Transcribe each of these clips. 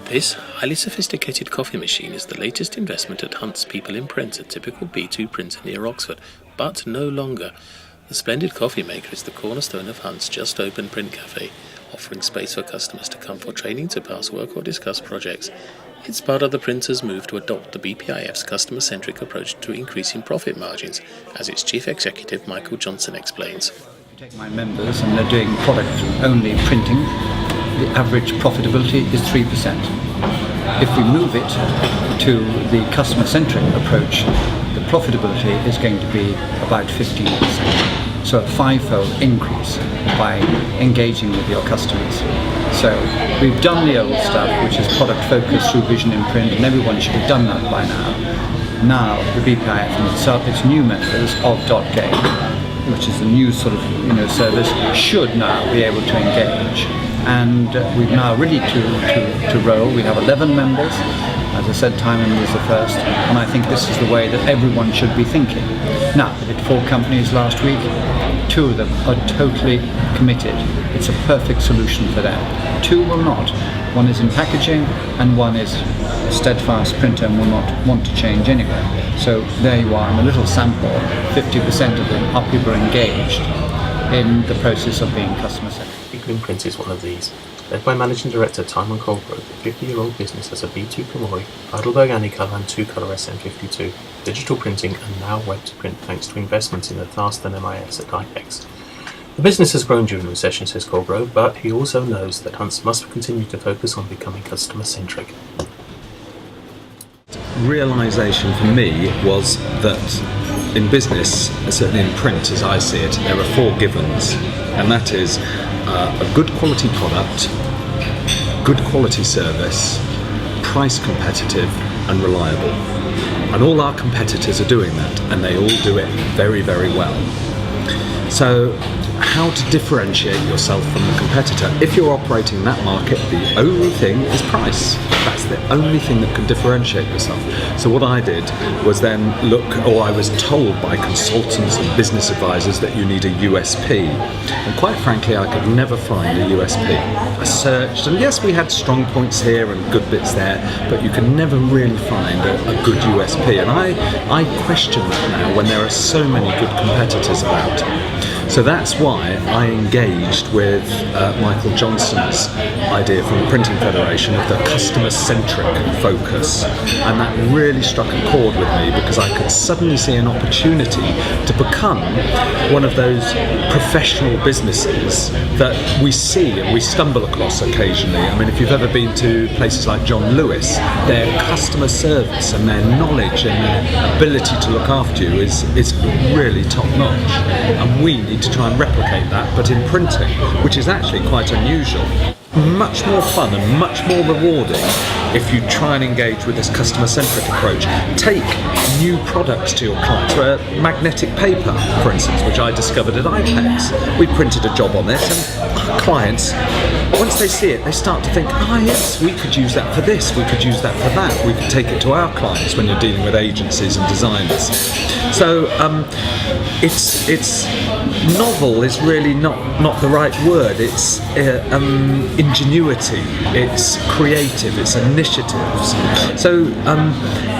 This highly sophisticated coffee machine is the latest investment at Hunt's People in Print, a typical B2 printer near Oxford, but no longer. The splendid coffee maker is the cornerstone of Hunt's just opened print cafe, offering space for customers to come for training, to pass work or discuss projects. It's part of the printer's move to adopt the BPIF's customer-centric approach to increasing profit margins, as its chief executive Michael Johnson explains. You take my members and they're doing product-only printing, the average profitability is 3%. If we move it to the customer-centric approach, the profitability is going to be about 15%. So a five-fold increase by engaging with your customers. So we've done the old stuff, which is product focused through vision in print, and everyone should have done that by now. Now the BPIF and its new members of .game, which is the new sort of service, should now be able to engage. And we're now ready to roll. We have 11 members. As I said, Timon was the first, and I think this is the way that everyone should be thinking. Now, we did 4 companies last week. 2 of them are totally committed. It's a perfect solution for them. 2 will not. One is in packaging, and one is steadfast printer and will not want to change anyway. So there you are in a little sample. 50% of them are people engaged in the process of being customer-centric. People in Print is one of these. Led by Managing Director Timon Colegrove, the 50-year-old business has a B2 Kamori, Heidelberg Anycolor and 2-colour SM52, digital printing and now web to print thanks to investments in the Fast and MIS at IPEX. The business has grown during the recession, says Colegrove, but he also knows that Hunts must continue to focus on becoming customer-centric. Realisation for me was that in business, certainly in print as I see it, there are 4 givens, and that is a good quality product, good quality service, price competitive and reliable. And all our competitors are doing that, and they all do it very, very well. So how to differentiate yourself from the competitor? If you're operating in that market, the only thing is price. That's the only thing that can differentiate yourself. So what I did was then I was told by consultants and business advisors that you need a USP. And quite frankly, I could never find a USP. I searched, and yes, we had strong points here and good bits there, but you can never really find a good USP. And I question that now when there are so many good competitors about. So that's why I engaged with Michael Johnson's idea from the Printing Federation of the customer-centric focus, and that really struck a chord with me because I could suddenly see an opportunity to become one of those professional businesses that we see and we stumble across occasionally. I mean, if you've ever been to places like John Lewis, their customer service and their knowledge and their ability to look after you is really top-notch, and we need to try and replicate that, but in printing, which is actually quite unusual. Much more fun and much more rewarding if you try and engage with this customer-centric approach. Take new products to your clients, where magnetic paper, for instance, which I discovered at IPEX. We printed a job on this, and our clients, once they see it, they start to think, yes, we could use that for this, we could use that for that, we could take it to our clients when you're dealing with agencies and designers. So it's novel is really not the right word. It's ingenuity, it's creative, it's initiatives. So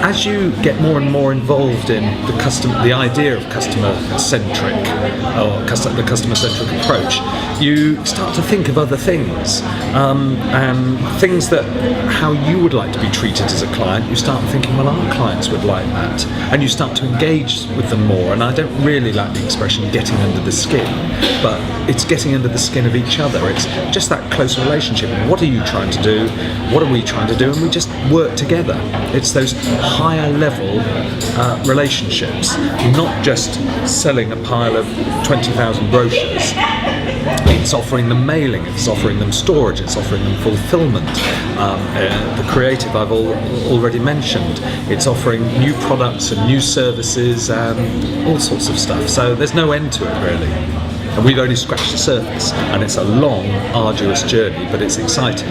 as you get more and more involved in the idea of customer-centric, or the customer-centric approach, you start to think of other things, and things that how you would like to be treated as a client. You start thinking, well, our clients would like that, and you start to engage with them more. And I don't really like the expression getting under the skin, but it's getting under the skin of each other. It's just that close relationship. What are you trying to do? What are we trying to do? And we just work together. It's those higher level relationships, not just selling a pile of 20,000 brochures. It's offering them mailing, it's offering them storage, it's offering them fulfillment. The creative I've already mentioned. It's offering new products and new services and all sorts of stuff. So there's no end to it, really. And we've only scratched the surface, and it's a long, arduous journey, but it's exciting.